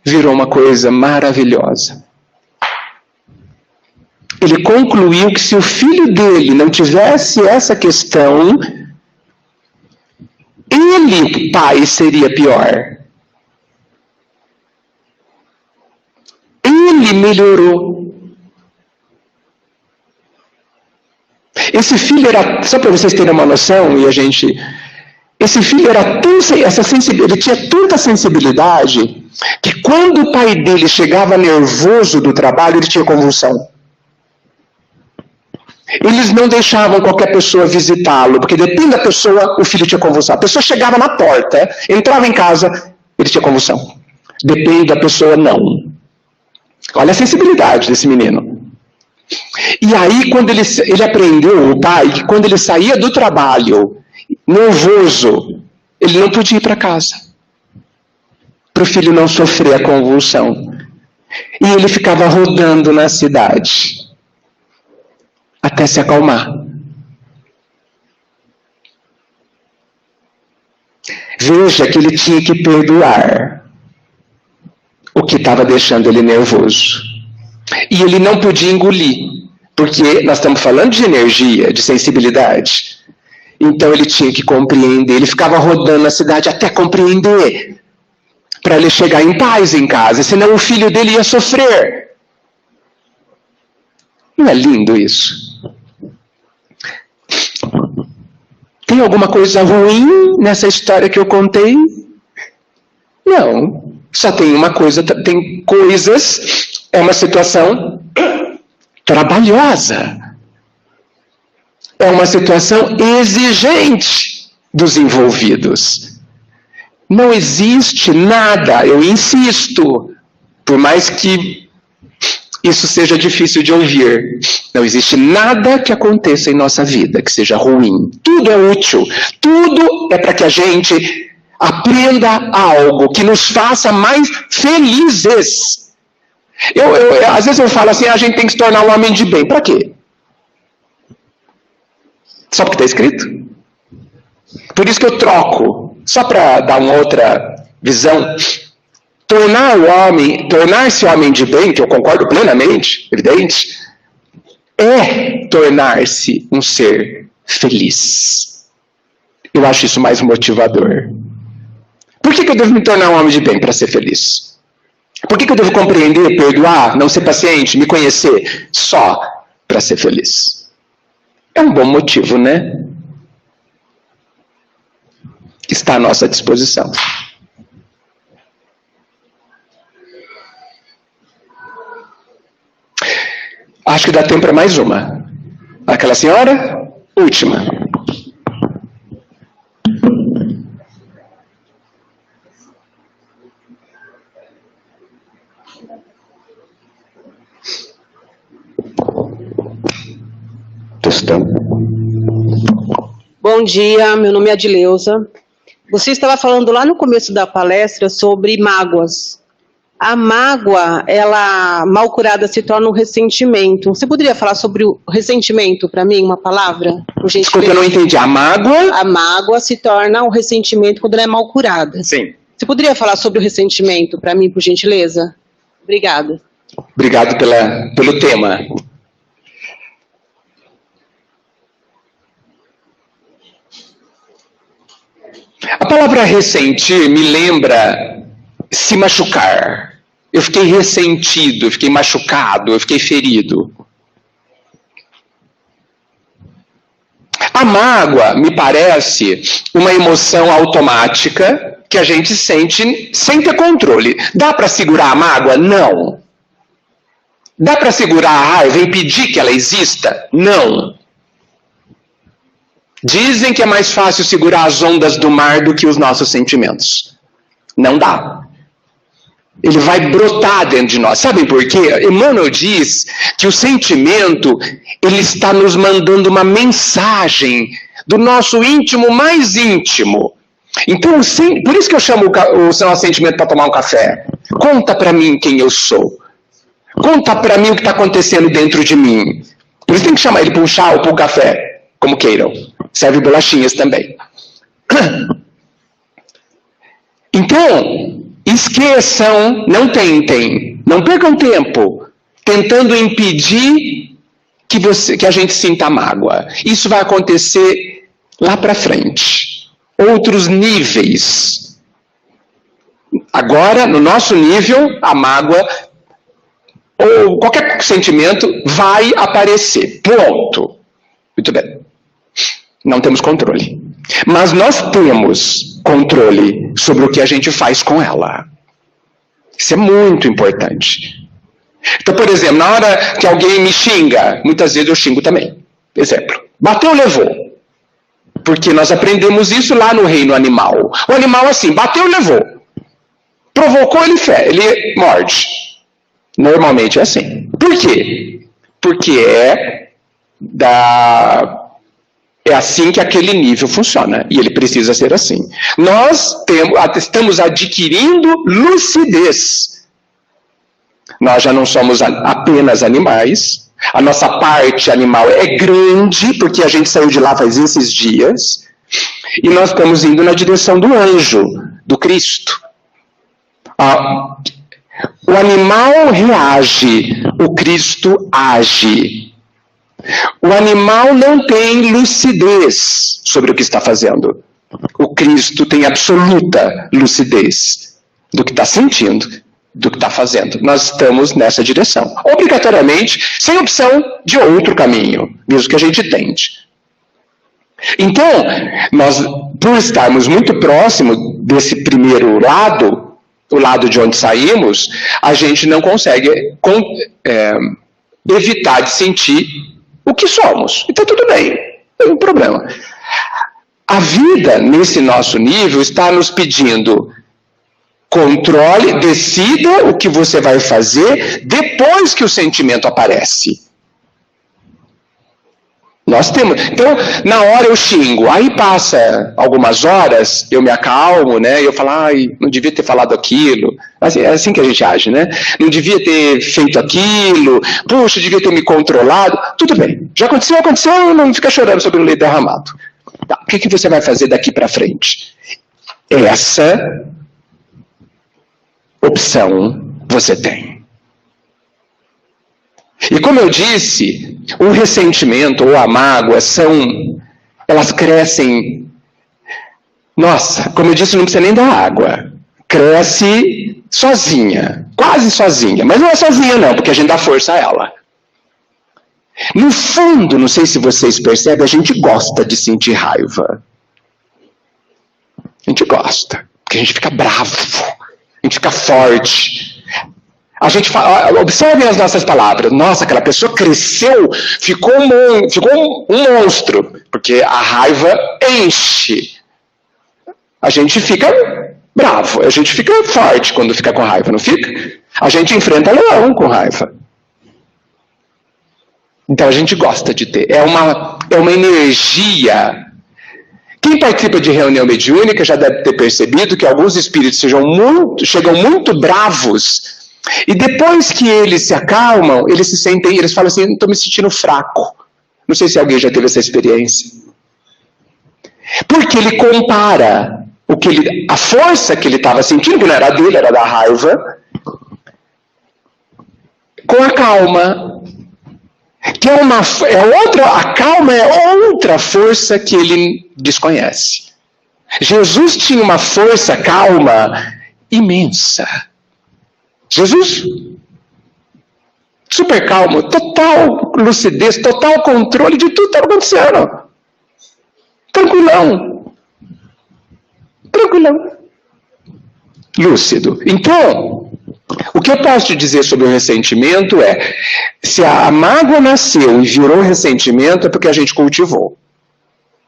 virou uma coisa maravilhosa. Ele concluiu que se o filho dele não tivesse essa questão, ele, pai, seria pior. Ele melhorou. Esse filho era, só para vocês terem uma noção, esse filho era tão, ele tinha tanta sensibilidade, que quando o pai dele chegava nervoso do trabalho, ele tinha convulsão. Eles não deixavam qualquer pessoa visitá-lo, porque depende da pessoa, o filho tinha convulsão. A pessoa chegava na porta, entrava em casa, ele tinha convulsão. Depende da pessoa, não. Olha a sensibilidade desse menino. E aí, quando ele aprendeu, o pai, que quando ele saía do trabalho, nervoso, ele não podia ir para casa. Para o filho não sofrer a convulsão. E ele ficava rodando na cidade. Até se acalmar. Veja que ele tinha que perdoar o que estava deixando ele nervoso. E ele não podia engolir, porque nós estamos falando de energia, de sensibilidade. Então ele tinha que compreender, ele ficava rodando na cidade até compreender, para ele chegar em paz em casa, senão o filho dele ia sofrer. Não é lindo isso? Tem alguma coisa ruim nessa história que eu contei? Não. Só tem uma coisa, tem coisas, é uma situação trabalhosa. É uma situação exigente dos envolvidos. Não existe nada, eu insisto, por mais que isso seja difícil de ouvir. Não existe nada que aconteça em nossa vida que seja ruim. Tudo é útil. Tudo é para que a gente aprenda algo que nos faça mais felizes. Às vezes eu falo assim, a gente tem que se tornar um homem de bem. Para quê? Só porque está escrito? Por isso que eu troco. Só para dar uma outra visão. Tornar-se homem de bem, que eu concordo plenamente, evidente, é tornar-se um ser feliz. Eu acho isso mais motivador. Por que eu devo me tornar um homem de bem? Para ser feliz. Por que eu devo compreender, perdoar, não ser paciente, me conhecer? Só para ser feliz. É um bom motivo, né? Está à nossa disposição. Acho que dá tempo para mais uma. Aquela senhora? Última. Augusta. Bom dia, meu nome é Adileuza. Você estava falando lá no começo da palestra sobre mágoas. A mágoa, ela mal curada se torna um ressentimento. Você poderia falar sobre o ressentimento para mim, uma palavra? Desculpa, eu não entendi. A mágoa? A mágoa se torna um ressentimento quando ela é mal curada. Sim. Você poderia falar sobre o ressentimento para mim, por gentileza? Obrigada. Obrigado pelo tema. A palavra ressentir me lembra se machucar. Eu fiquei ressentido, eu fiquei machucado, eu fiquei ferido. A mágoa me parece uma emoção automática que a gente sente sem ter controle. Dá para segurar a mágoa? Não. Dá para segurar a raiva e impedir que ela exista? Não. Dizem que é mais fácil segurar as ondas do mar do que os nossos sentimentos. Não dá. Ele vai brotar dentro de nós. Sabem por quê? Emmanuel diz que o sentimento, ele está nos mandando uma mensagem do nosso íntimo mais íntimo. Então, por isso que eu chamo o seu sentimento para tomar um café. Conta para mim quem eu sou. Conta para mim o que está acontecendo dentro de mim. Por isso tem que chamar ele para um chá ou para um café, como queiram. Serve bolachinhas também. Então, esqueçam, não tentem, não percam tempo tentando impedir que a gente sinta mágoa. Isso vai acontecer lá para frente. Outros níveis. Agora, no nosso nível, a mágoa ou qualquer sentimento vai aparecer. Ponto. Muito bem. Não temos controle. Mas nós temos controle sobre o que a gente faz com ela. Isso é muito importante. Então, por exemplo, na hora que alguém me xinga, muitas vezes eu xingo também. Exemplo. Bateu, levou. Porque nós aprendemos isso lá no reino animal. O animal assim, bateu, levou. Provocou, ele morde. Normalmente é assim. Por quê? Porque é assim que aquele nível funciona. E ele precisa ser assim. Nós estamos adquirindo lucidez. Nós já não somos apenas animais. A nossa parte animal é grande, porque a gente saiu de lá faz esses dias. E nós estamos indo na direção do anjo, do Cristo. O animal reage, o Cristo age. O animal não tem lucidez sobre o que está fazendo. O Cristo tem absoluta lucidez do que está sentindo, do que está fazendo. Nós estamos nessa direção. Obrigatoriamente, sem opção de outro caminho, mesmo que a gente tente. Então, nós, por estarmos muito próximo desse primeiro lado, o lado de onde saímos, a gente não consegue evitar de sentir o que somos. Então tudo bem, não tem problema. A vida, nesse nosso nível, está nos pedindo controle, decida o que você vai fazer depois que o sentimento aparece. Nós temos. Então, na hora eu xingo, aí passa algumas horas, eu me acalmo, né? E eu falo, não devia ter falado aquilo. É assim que a gente age, né? Não devia ter feito aquilo, puxa, devia ter me controlado. Tudo bem, já aconteceu, não fica chorando sobre o leite derramado. Tá, o que você vai fazer daqui para frente? Essa opção você tem. E como eu disse, o ressentimento ou a mágoa elas crescem, nossa, como eu disse, não precisa nem da água, cresce sozinha, quase sozinha, mas não é sozinha não, porque a gente dá força a ela. No fundo, não sei se vocês percebem, a gente gosta de sentir raiva. A gente gosta, porque a gente fica bravo, a gente fica forte. A gente fala, observem as nossas palavras. Nossa, aquela pessoa cresceu, ficou um monstro. Porque a raiva enche. A gente fica bravo, a gente fica forte quando fica com raiva, não fica? A gente enfrenta leão com raiva. Então a gente gosta de ter. É uma energia. Quem participa de reunião mediúnica já deve ter percebido que alguns espíritos chegam muito bravos, e depois que eles se acalmam, eles falam assim, estou me sentindo fraco. Não sei se alguém já teve essa experiência. Porque ele compara a força que ele estava sentindo, que não era dele, era da raiva, com a calma. Que a calma é outra força que ele desconhece. Jesus tinha uma força calma imensa. Jesus, super calmo, total lucidez, total controle de tudo que estava acontecendo. Tranquilão. Lúcido. Então, o que eu posso te dizer sobre o ressentimento é, se a mágoa nasceu e virou ressentimento, é porque a gente cultivou.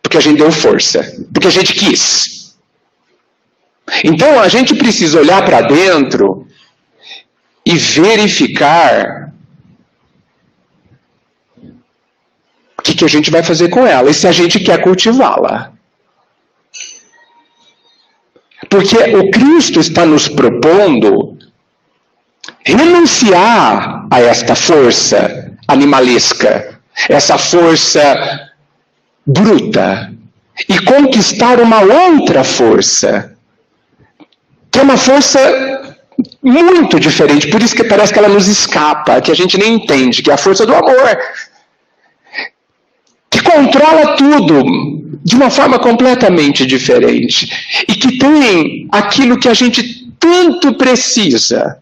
Porque a gente deu força. Porque a gente quis. Então, a gente precisa olhar para dentro e verificar o que a gente vai fazer com ela. E se a gente quer cultivá-la. Porque o Cristo está nos propondo renunciar a esta força animalesca, essa força bruta, e conquistar uma outra força, que é uma força muito diferente, por isso que parece que ela nos escapa, que a gente nem entende, que é a força do amor, que controla tudo de uma forma completamente diferente, e que tem aquilo que a gente tanto precisa,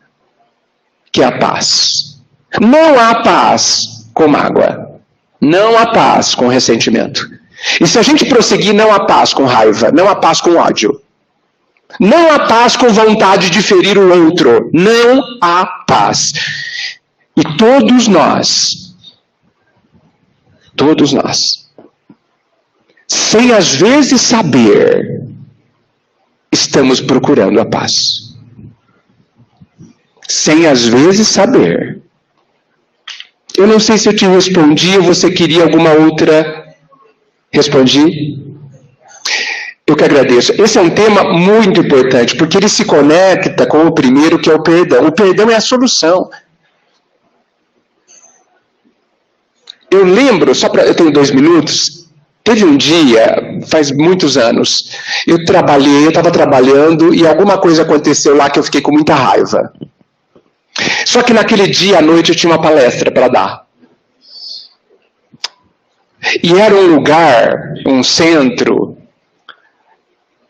que é a paz. Não há paz com mágoa. Não há paz com ressentimento. E se a gente prosseguir, não há paz com raiva. Não há paz com ódio. Não há paz com vontade de ferir o outro. Não há paz. E todos nós, sem às vezes saber, estamos procurando a paz. Sem às vezes saber. Eu não sei se eu te respondi ou você queria alguma outra. Respondi? Eu que agradeço. Esse é um tema muito importante, porque ele se conecta com o primeiro, que é o perdão. O perdão é a solução. Eu lembro, eu tenho 2 minutos, teve um dia, faz muitos anos, eu estava trabalhando e alguma coisa aconteceu lá que eu fiquei com muita raiva. Só que naquele dia à noite eu tinha uma palestra para dar. E era um lugar, um centro,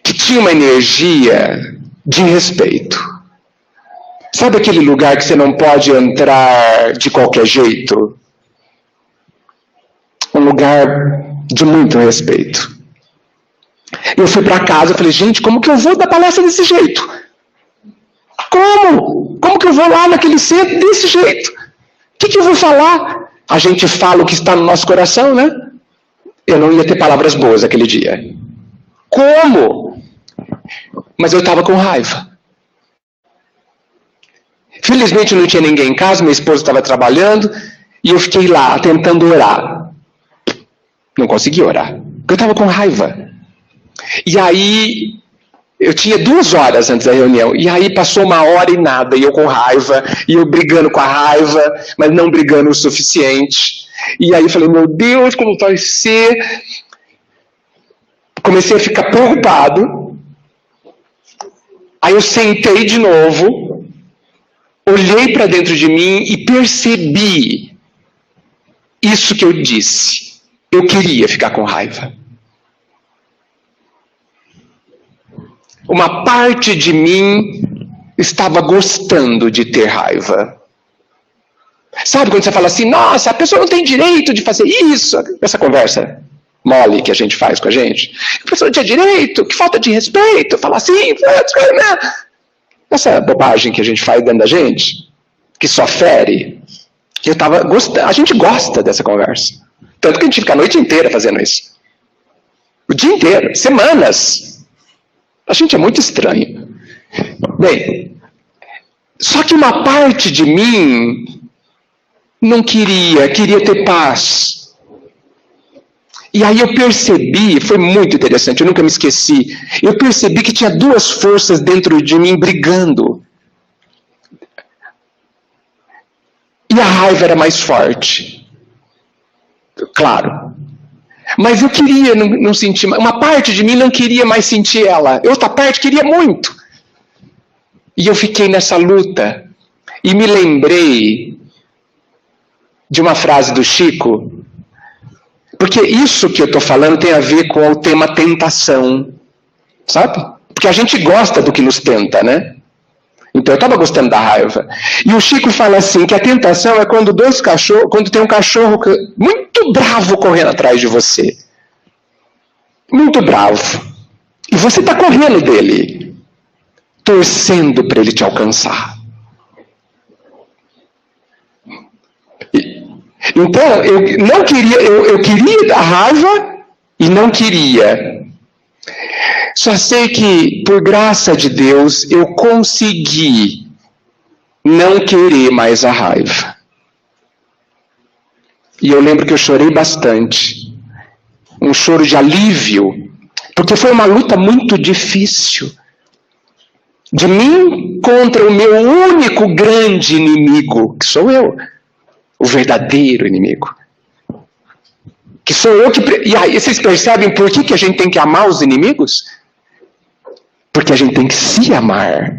que tinha uma energia de respeito. Sabe aquele lugar que você não pode entrar de qualquer jeito? Um lugar de muito respeito. Eu fui para casa e falei, gente, como que eu vou dar palestra desse jeito? Como? Como que eu vou lá naquele centro desse jeito? O que eu vou falar? A gente fala o que está no nosso coração, né? Eu não ia ter palavras boas aquele dia. Como? Mas eu estava com raiva. Felizmente não tinha ninguém em casa, minha esposa estava trabalhando, e eu fiquei lá tentando orar. Não consegui orar, porque eu estava com raiva. E aí, eu tinha 2 horas antes da reunião, e aí passou 1 hora e nada, e eu com raiva, e eu brigando com a raiva, mas não brigando o suficiente. E aí eu falei, meu Deus, como vai ser? Comecei a ficar preocupado. Aí eu sentei de novo, olhei para dentro de mim e percebi isso que eu disse. Eu queria ficar com raiva. Uma parte de mim estava gostando de ter raiva. Sabe quando você fala assim, nossa, a pessoa não tem direito de fazer isso? Essa conversa mole que a gente faz com a gente. A pessoa não tinha direito, que falta de respeito, falar assim, essa bobagem que a gente faz dentro da gente, que só fere. A gente gosta dessa conversa. Tanto que a gente fica a noite inteira fazendo isso. O dia inteiro, semanas. A gente é muito estranho. Bem, só que uma parte de mim não queria ter paz. E aí eu percebi, foi muito interessante, eu nunca me esqueci, eu percebi que tinha duas forças dentro de mim brigando. E a raiva era mais forte. Claro. Mas eu queria não sentir, uma parte de mim não queria mais sentir ela, outra parte queria muito. E eu fiquei nessa luta, e me lembrei de uma frase do Chico, porque isso que eu estou falando tem a ver com o tema tentação, sabe? Porque a gente gosta do que nos tenta, né? Então eu estava gostando da raiva. E o Chico fala assim, que a tentação é quando quando tem um cachorro muito bravo correndo atrás de você. Muito bravo. E você está correndo dele, torcendo para ele te alcançar. Então, eu queria da raiva e não queria. Só sei que, por graça de Deus, eu consegui não querer mais a raiva. E eu lembro que eu chorei bastante. Um choro de alívio, porque foi uma luta muito difícil. De mim contra o meu único grande inimigo, que sou eu. O verdadeiro inimigo. Que sou eu que... E aí, vocês percebem por que a gente tem que amar os inimigos? Porque a gente tem que se amar.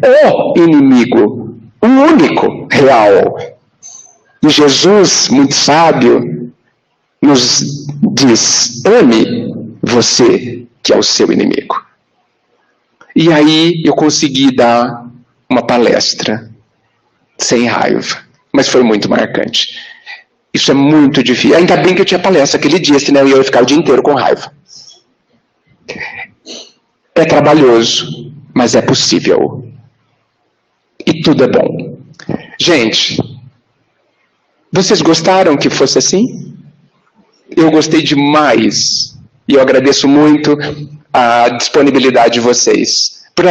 O inimigo. O único real. E Jesus, muito sábio, nos diz, ame você, que é o seu inimigo. E aí eu consegui dar uma palestra sem raiva. Mas foi muito marcante. Isso é muito difícil. Ainda bem que eu tinha palestra aquele dia, senão eu ia ficar o dia inteiro com raiva. É trabalhoso, mas é possível. E tudo é bom. Gente, vocês gostaram que fosse assim? Eu gostei demais. E eu agradeço muito a disponibilidade de vocês. Por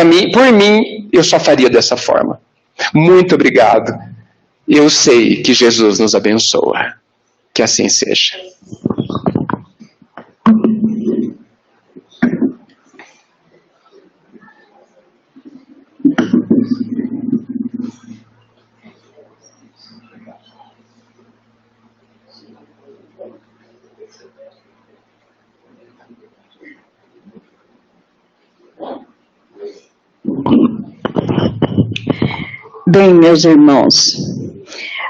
mim, eu só faria dessa forma. Muito obrigado. Eu sei que Jesus nos abençoa. Que assim seja. Bem, meus irmãos,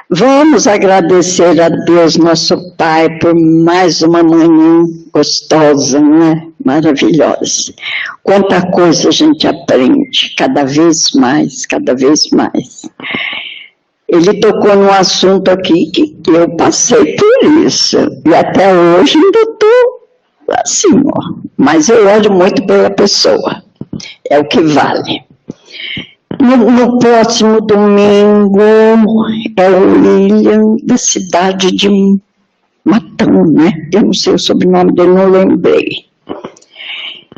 vamos agradecer a Deus, nosso Pai, por mais uma manhã gostosa, não é? Maravilhosa. Quanta coisa a gente aprende, cada vez mais, cada vez mais. Ele tocou num assunto aqui que eu passei por isso, e até hoje ainda estou assim, ó. Mas eu olho muito pela pessoa, é o que vale. No próximo domingo é o William, da cidade de Matão, né? Eu não sei o sobrenome dele, não lembrei.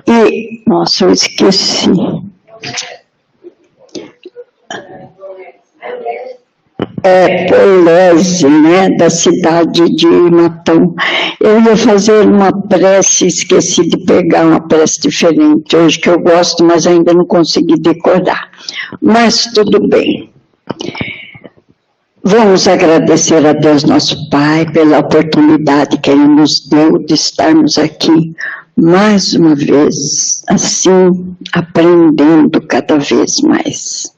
E, nossa, eu esqueci. Polese, né? Da cidade de Matão. Eu ia fazer uma prece, esqueci de pegar uma prece diferente hoje, que eu gosto, mas ainda não consegui decorar. Mas tudo bem. Vamos agradecer a Deus, nosso Pai, pela oportunidade que Ele nos deu de estarmos aqui mais uma vez, assim, aprendendo cada vez mais.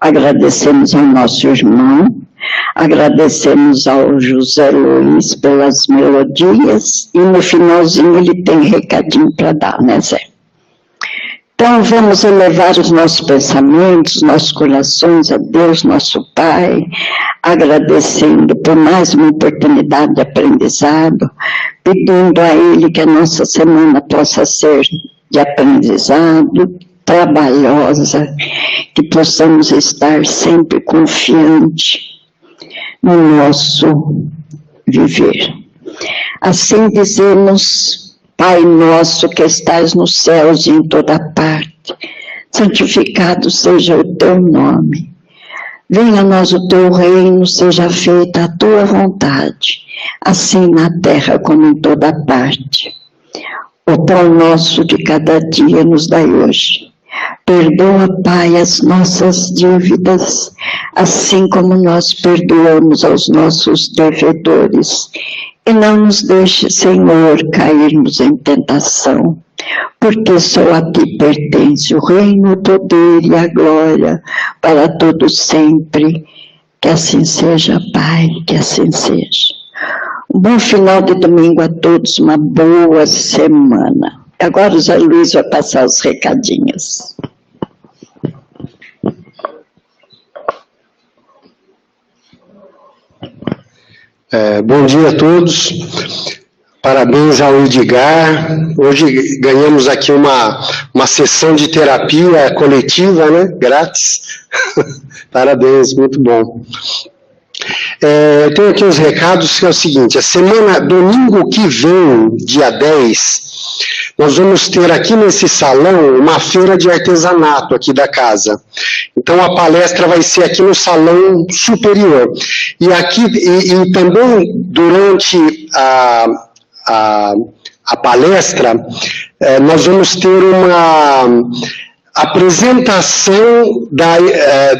Agradecemos ao nosso irmão, agradecemos ao José Luiz pelas melodias, e no finalzinho ele tem recadinho para dar, né, Zé? Então vamos elevar os nossos pensamentos, nossos corações a Deus, nosso Pai, agradecendo por mais uma oportunidade de aprendizado, pedindo a Ele que a nossa semana possa ser de aprendizado, trabalhosa, que possamos estar sempre confiantes no nosso viver. Assim dizemos, Pai nosso que estás nos céus e em toda parte, santificado seja o teu nome. Venha a nós o teu reino, seja feita a tua vontade, assim na terra como em toda parte. O pão nosso de cada dia nos dai hoje. Perdoa, Pai, as nossas dívidas, assim como nós perdoamos aos nossos devedores. E não nos deixe, Senhor, cairmos em tentação, porque só a ti pertence o reino, o poder e a glória para todos sempre. Que assim seja, Pai, que assim seja. Um bom final de domingo a todos, uma boa semana. Agora o Zé Luiz vai passar os recadinhos. Bom dia a todos. Parabéns ao Edgar. Hoje ganhamos aqui uma sessão de terapia coletiva, né? Grátis. Parabéns, muito bom. Eu tenho aqui os recados, que é o seguinte: domingo que vem, dia 10, nós vamos ter aqui nesse salão uma feira de artesanato aqui da casa. Então a palestra vai ser aqui no salão superior. E aqui, e também durante a palestra, nós vamos ter uma apresentação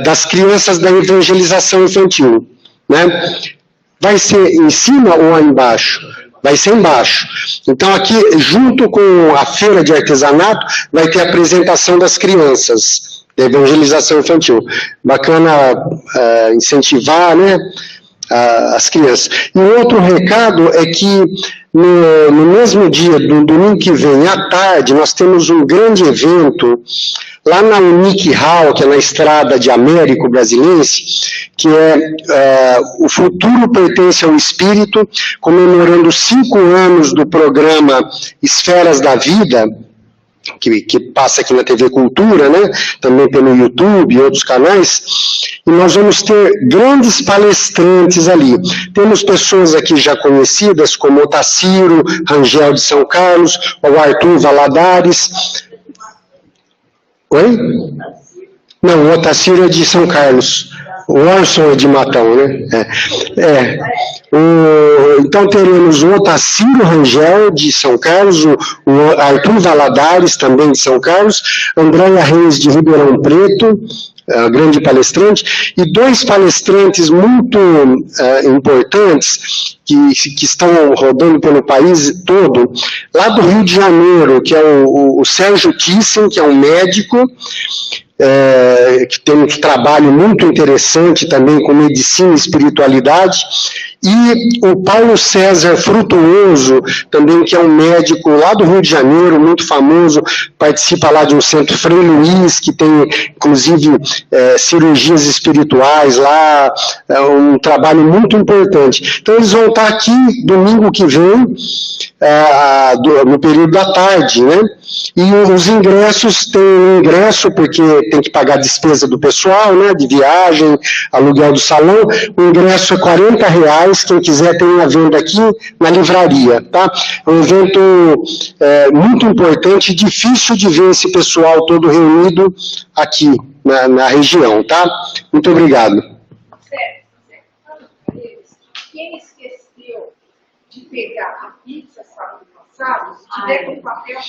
das crianças da evangelização infantil. Né? Vai ser em cima ou embaixo? Vai ser embaixo. Então aqui, junto com a feira de artesanato, vai ter a apresentação das crianças da evangelização infantil. Bacana incentivar, né, as crianças. E um outro recado é que no mesmo dia, do domingo que vem, à tarde, nós temos um grande evento lá na Unique Hall, que é na estrada de Américo Brasilense, que é O Futuro Pertence ao Espírito, comemorando 5 anos do programa Esferas da Vida, que passa aqui na TV Cultura, né? Também pelo YouTube e outros canais, e nós vamos ter grandes palestrantes ali. Temos pessoas aqui já conhecidas, como o Otacílio Rangel de São Carlos, o Arthur Valadares. Oi? Não, o Otacílio é de São Carlos. O Orson é de Matão, né? Então teremos o Otacílio Rangel de São Carlos, o Arthur Valadares também de São Carlos, Andréia Reis de Ribeirão Preto, grande palestrante, e 2 palestrantes muito importantes que estão rodando pelo país todo, lá do Rio de Janeiro, que é o Sérgio Thyssen, que é um médico, que tem um trabalho muito interessante também com medicina e espiritualidade, e o Paulo César Frutuoso, também, que é um médico lá do Rio de Janeiro, muito famoso, participa lá de um centro Frei Luiz, que tem, inclusive, cirurgias espirituais lá, um trabalho muito importante. Então, eles vão estar aqui domingo que vem, no período da tarde, né? E os ingressos, tem um ingresso, porque tem que pagar a despesa do pessoal, né, de viagem, aluguel do salão. O ingresso é R$40, quem quiser tem a venda aqui na livraria, tá? É um evento muito importante, difícil de ver esse pessoal todo reunido aqui na região, tá? Muito obrigado. Quem esqueceu de pegar a pizza sábado passado, se tiver com papel,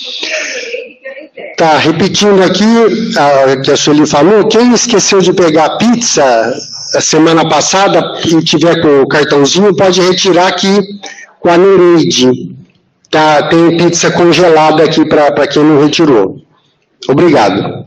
Tá, repetindo aqui que a Sueli falou, quem esqueceu de pegar a pizza a semana passada e tiver com o cartãozinho, pode retirar aqui com a Nereide. Tá, tem pizza congelada aqui para quem não retirou. Obrigado.